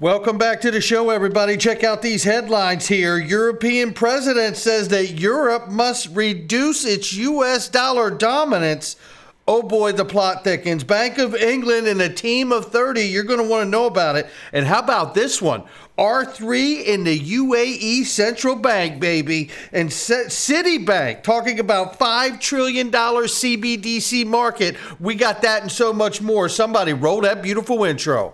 Welcome back to the show, everybody. Check out these headlines here. European president says that Europe must reduce its U.S. dollar dominance. Oh boy, the plot thickens. Bank of England and a team of 30. You're going to want to know about it. And how about this one? R3 in the UAE Central Bank, baby. And Citibank talking about $5 trillion CBDC market. We got that and so much more. Somebody roll that beautiful intro.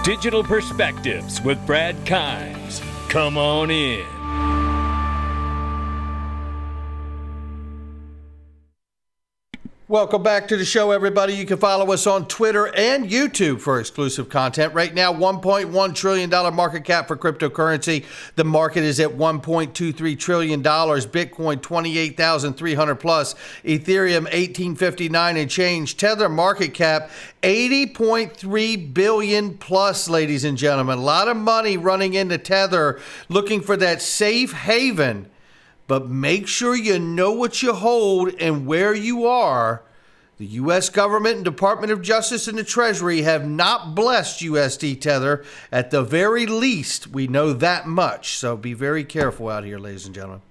Digital Perspectives with Brad Kimes. Come on in. Welcome back to the show, everybody. You can follow us on Twitter and YouTube for exclusive content. Right now, $1.1 trillion market cap for cryptocurrency. The market is at $1.23 trillion. Bitcoin, 28,300 plus. Ethereum, 1859 and change. Tether market cap, 80.3 billion plus, ladies and gentlemen. A lot of money running into Tether, looking for that safe haven. But make sure you know what you hold and where you are. The U.S. government and Department of Justice and the Treasury have not blessed USD Tether. At the very least, we know that much. So be very careful out here, ladies and gentlemen.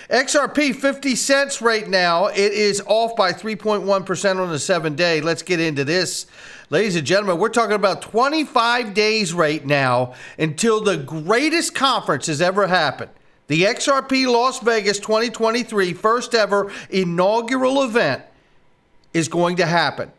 XRP, 50 cents right now. It is off by 3.1% on the 7-day. Let's get into this. Ladies and gentlemen, we're talking about 25 days right now until the greatest conference has ever happened. The XRP Las Vegas 2023 first ever inaugural event is going to happen.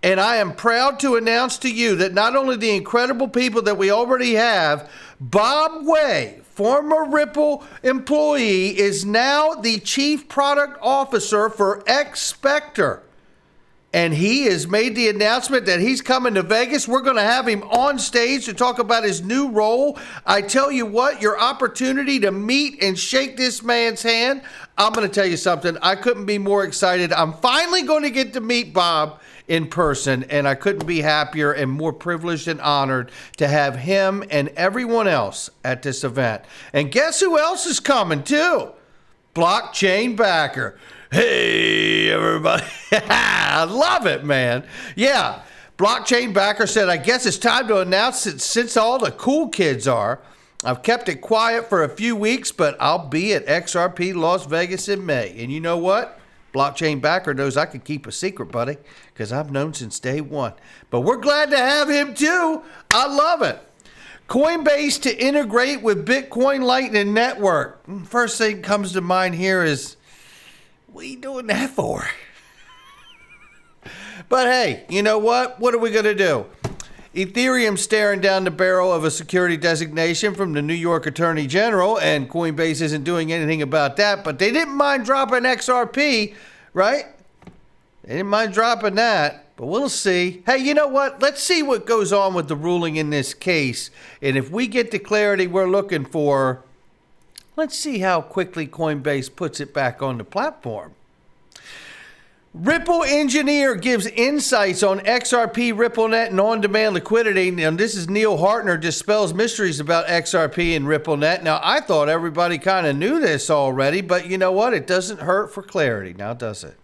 And I am proud to announce to you that not only the incredible people that we already have, Bob Way, former Ripple employee, is now the Chief Product Officer for X-Spectre. And he has made the announcement that he's coming to Vegas. We're going to have him on stage to talk about his new role. I tell you what, your opportunity to meet and shake this man's hand, I'm going to tell you something. I couldn't be more excited. I'm finally going to get to meet Bob in person, and I couldn't be happier and more privileged and honored to have him and everyone else at this event. And guess who else is coming too? Blockchain backer. Hey, everybody. I love it, man. Yeah, blockchain backer said, I guess it's time to announce it since all the cool kids are. I've kept it quiet for a few weeks, but I'll be at XRP Las Vegas in May. And you know what? Blockchain backer knows I can keep a secret, buddy, because I've known since day one. But we're glad to have him, too. I love it. Coinbase to integrate with Bitcoin Lightning Network. First thing comes to mind here is, what are you doing that for? But hey, you know what? What are we going to do? Ethereum staring down the barrel of a security designation from the New York Attorney General, and Coinbase isn't doing anything about that, but they didn't mind dropping XRP, right? They didn't mind dropping that, but we'll see. Hey, you know what? Let's see what goes on with the ruling in this case, and if we get the clarity we're looking for, let's see how quickly Coinbase puts it back on the platform. Ripple engineer gives insights on XRP, RippleNet, and on-demand liquidity. Now, this is Neil Hartner, dispels mysteries about XRP and RippleNet. Now, I thought everybody kind of knew this already, but you know what? It doesn't hurt for clarity now, does it?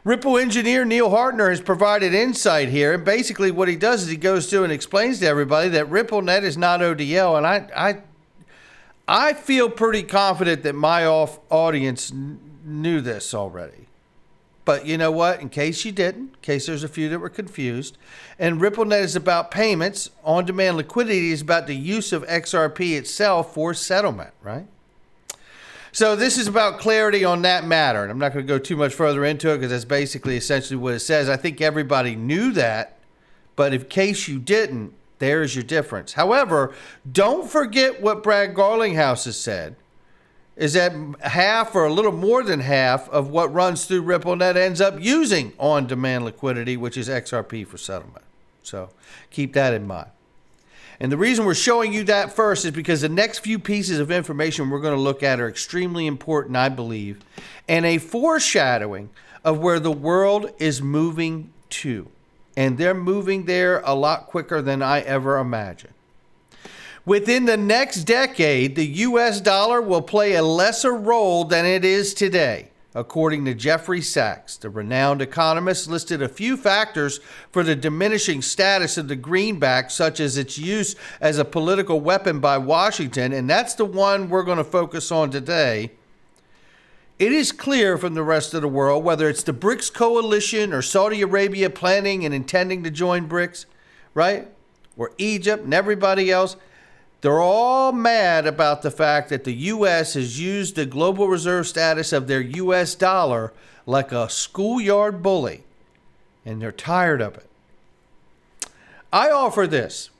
Ripple engineer Neil Hartner has provided insight here, and basically what he does is he goes through and explains to everybody that RippleNet is not ODL, and I feel pretty confident that my audience knew this already. But you know what? In case you didn't, in case there's a few that were confused, and RippleNet is about payments, on-demand liquidity is about the use of XRP itself for settlement, right? So this is about clarity on that matter, and I'm not going to go too much further into it because that's basically essentially what it says. I think everybody knew that, but in case you didn't, there's your difference. However, don't forget what Brad Garlinghouse has said, is that half or a little more than half of what runs through RippleNet ends up using on-demand liquidity, which is XRP for settlement. So keep that in mind. And the reason we're showing you that first is because the next few pieces of information we're going to look at are extremely important, I believe, and a foreshadowing of where the world is moving to. And they're moving there a lot quicker than I ever imagined. Within the next decade, the U.S. dollar will play a lesser role than it is today. According to Jeffrey Sachs, the renowned economist listed a few factors for the diminishing status of the greenback, such as its use as a political weapon by Washington, and that's the one we're going to focus on today. It is clear from the rest of the world, whether it's the BRICS coalition or Saudi Arabia planning and intending to join BRICS, right? Or Egypt and everybody else, they're all mad about the fact that the U.S. has used the global reserve status of their U.S. dollar like a schoolyard bully, and they're tired of it. I offer this.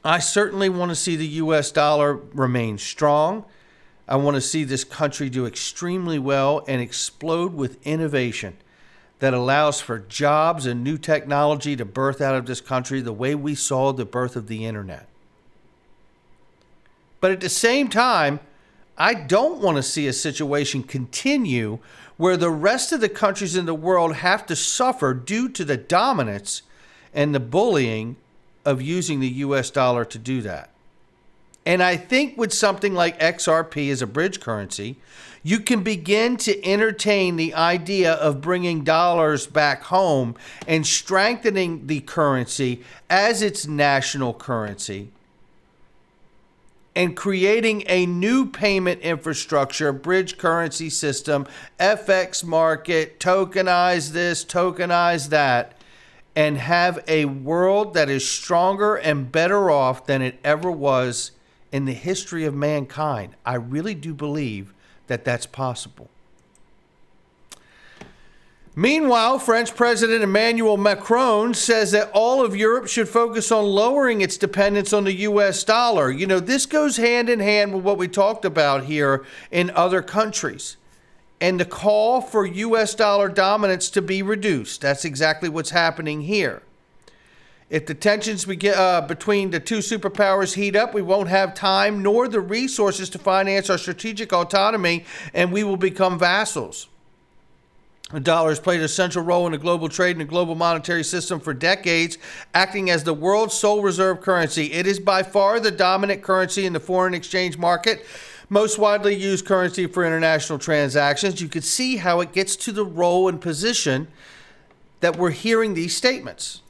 I certainly want to see the U.S. dollar remain strong. I want to see this country do extremely well and explode with innovation that allows for jobs and new technology to birth out of this country the way we saw the birth of the internet. But at the same time, I don't want to see a situation continue where the rest of the countries in the world have to suffer due to the dominance and the bullying of using the U.S. dollar to do that. And I think with something like XRP as a bridge currency, you can begin to entertain the idea of bringing dollars back home and strengthening the currency as its national currency, and creating a new payment infrastructure, bridge currency system, FX market, tokenize this, tokenize that, and have a world that is stronger and better off than it ever was in the history of mankind. I really do believe that that's possible. Meanwhile, French President Emmanuel Macron says that all of Europe should focus on lowering its dependence on the U.S. dollar. You know, this goes hand in hand with what we talked about here in other countries, and the call for U.S. dollar dominance to be reduced. That's exactly what's happening here. If the tensions between the two superpowers heat up, we won't have time nor the resources to finance our strategic autonomy, and we will become vassals. The dollar has played a central role in the global trade and the global monetary system for decades, acting as the world's sole reserve currency. It is by far the dominant currency in the foreign exchange market, most widely used currency for international transactions. You could see how it gets to the role and position that we're hearing these statements.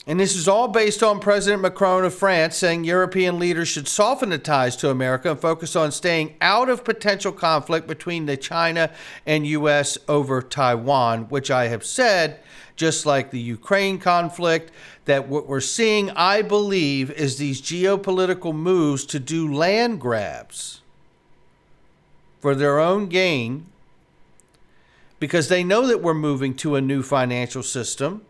And this is all based on President Macron of France saying European leaders should soften the ties to America and focus on staying out of potential conflict between the China and U.S. over Taiwan, which I have said, just like the Ukraine conflict, that what we're seeing, I believe, is these geopolitical moves to do land grabs for their own gain, because they know that we're moving to a new financial system.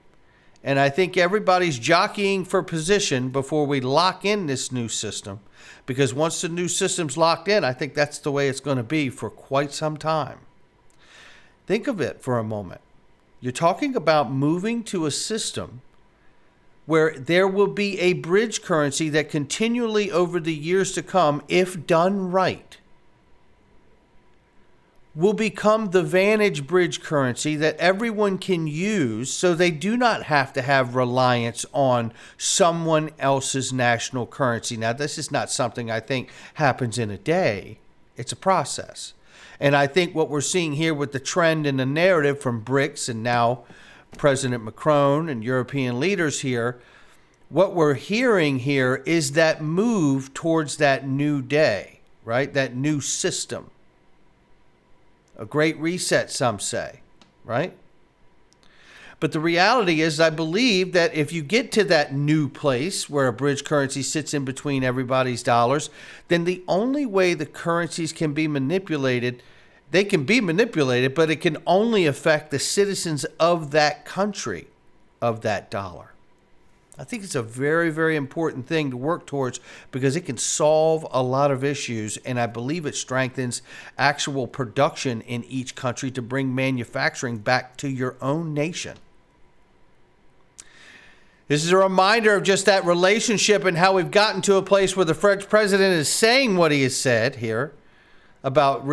And I think everybody's jockeying for position before we lock in this new system. Because once the new system's locked in, I think that's the way it's going to be for quite some time. Think of it for a moment. You're talking about moving to a system where there will be a bridge currency that continually over the years to come, if done right, will become the Vantage bridge currency that everyone can use, so they do not have to have reliance on someone else's national currency. Now, this is not something I think happens in a day. It's a process. And I think what we're seeing here with the trend and the narrative from BRICS and now President Macron and European leaders here, what we're hearing here is that move towards that new day, right? That new system. A great reset, some say, right? But the reality is, I believe that if you get to that new place where a bridge currency sits in between everybody's dollars, then the only way the currencies can be manipulated, they can be manipulated, but it can only affect the citizens of that country, of that dollar. I think it's a very, very important thing to work towards because it can solve a lot of issues, and I believe it strengthens actual production in each country to bring manufacturing back to your own nation. This is a reminder of just that relationship and how we've gotten to a place where the French president is saying what he has said here about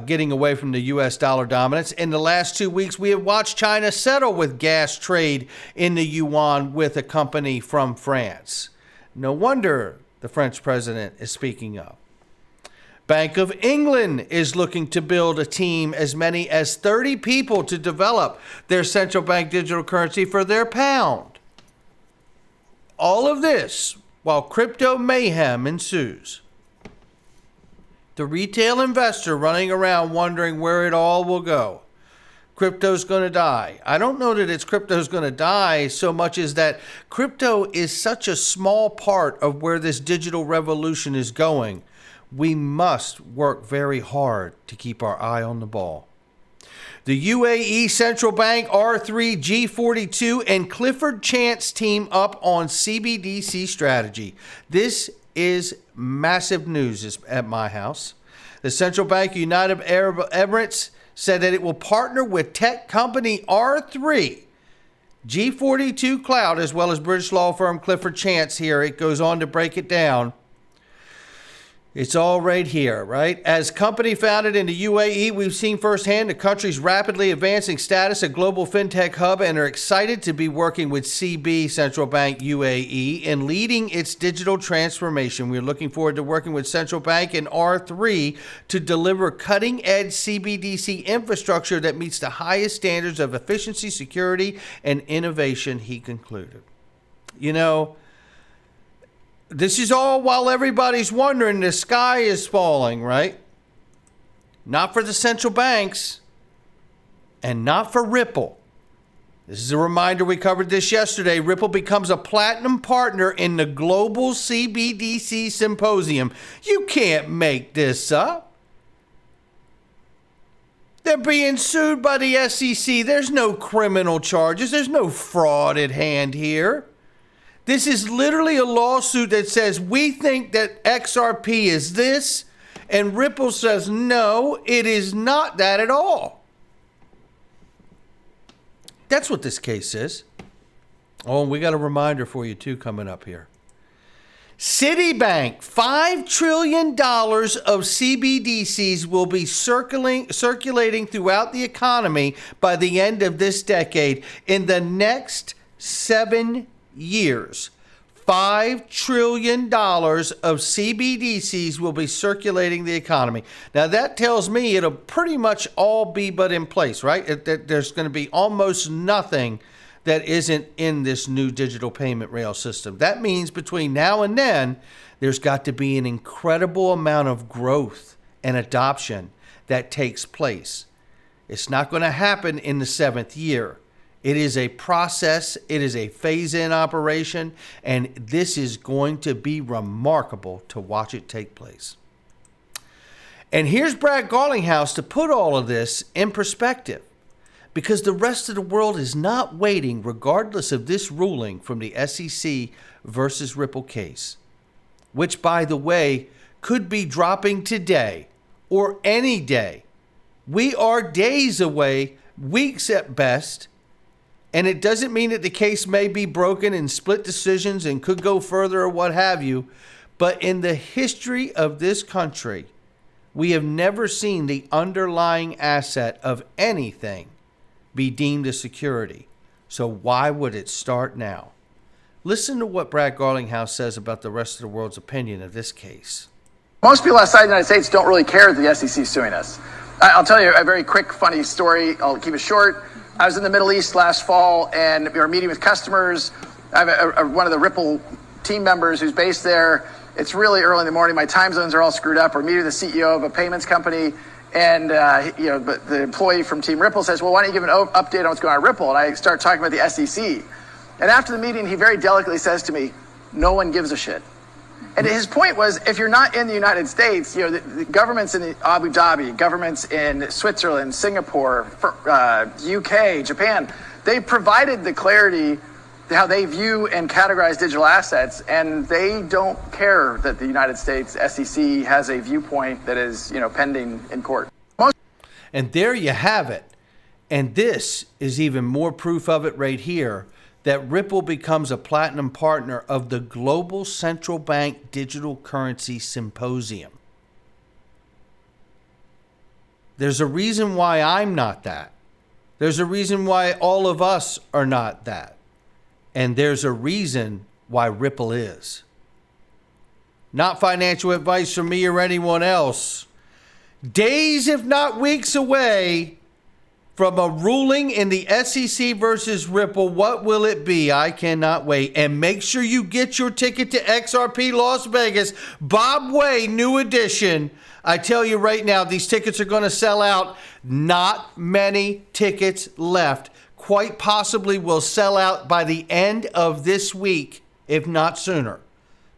getting away from the U.S. dollar dominance. In the last 2 weeks, we have watched China settle with gas trade in the yuan with a company from France. No wonder the French president is speaking up. Bank of England is looking to build a team as many as 30 people to develop their central bank digital currency for their pound. All of this while crypto mayhem ensues. The retail investor running around wondering where it all will go. Crypto's going to die. I don't know that it's crypto's going to die so much as that crypto is such a small part of where this digital revolution is going. We must work very hard to keep our eye on the ball. The UAE Central Bank, R3, G42, and Clifford Chance team up on CBDC strategy. This is massive news at my house. The Central Bank United Arab Emirates said that it will partner with tech company R3, G42 Cloud, as well as British law firm Clifford Chance here. It goes on to break it down. It's all right here, right? As company founded in the UAE, we've seen firsthand the country's rapidly advancing status, a global fintech hub, and are excited to be working with CB Central Bank UAE in leading its digital transformation. We're looking forward to working with Central Bank and R3 to deliver cutting-edge CBDC infrastructure that meets the highest standards of efficiency, security, and innovation, he concluded. You know, this is all while everybody's wondering the sky is falling, right? Not for the central banks and not for Ripple. This is a reminder, we covered this yesterday. Ripple becomes a platinum partner in the Global CBDC Symposium. You can't make this up. They're being sued by the SEC. There's no criminal charges. There's no fraud at hand here. This is literally a lawsuit that says we think that XRP is this, and Ripple says no, it is not that at all. That's what this case is. Oh, and we got a reminder for you too coming up here. Citibank, $5 trillion of CBDCs will be circulating throughout the economy by the end of this decade. In the next 7 years, $5 trillion of CBDCs will be circulating the economy. Now, that tells me it'll pretty much all be but in place, right? There's going to be almost nothing that isn't in this new digital payment rail system. That means between now and then, there's got to be an incredible amount of growth and adoption that takes place. It's not going to happen in the 7th year. It is a process, it is a phase-in operation, and this is going to be remarkable to watch it take place. And here's Brad Garlinghouse to put all of this in perspective, because the rest of the world is not waiting regardless of this ruling from the SEC versus Ripple case, which, by the way, could be dropping today or any day. We are days away, weeks at best. And it doesn't mean that the case may be broken in split decisions and could go further or what have you. But in the history of this country, we have never seen the underlying asset of anything be deemed a security. So why would it start now? Listen to what Brad Garlinghouse says about the rest of the world's opinion of this case. Most people outside the United States don't really care that the SEC is suing us. I'll tell you a very quick, funny story. I'll keep it short. I was in the Middle East last fall, and we were meeting with customers. I have one of the Ripple team members who's based there. It's really early in the morning. My time zones are all screwed up. We're meeting the CEO of a payments company, and but the employee from Team Ripple says, "Well, why don't you give an update on what's going on at Ripple?" And I start talking about the SEC. And after the meeting, he very delicately says to me, "No one gives a shit." And his point was, if you're not in the United States, the governments in Abu Dhabi, governments in Switzerland, Singapore, UK, Japan, they provided the clarity how they view and categorize digital assets, and they don't care that the United States SEC has a viewpoint that is, pending in court. And there you have it. And this is even more proof of it right here, that Ripple becomes a platinum partner of the Global Central Bank Digital Currency Symposium. There's a reason why I'm not that. There's a reason why all of us are not that. And there's a reason why Ripple is. not financial advice from me or anyone else. Days, if not weeks away from a ruling in the SEC versus Ripple. What will it be? I cannot wait. And make sure you get your ticket to XRP Las Vegas. Bob Way, new edition. I tell you right now, these tickets are going to sell out. Not many tickets left. Quite possibly will sell out by the end of this week, if not sooner.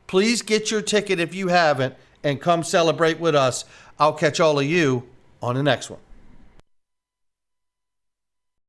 Please get your ticket if you haven't and come celebrate with us. I'll catch all of you on the next one.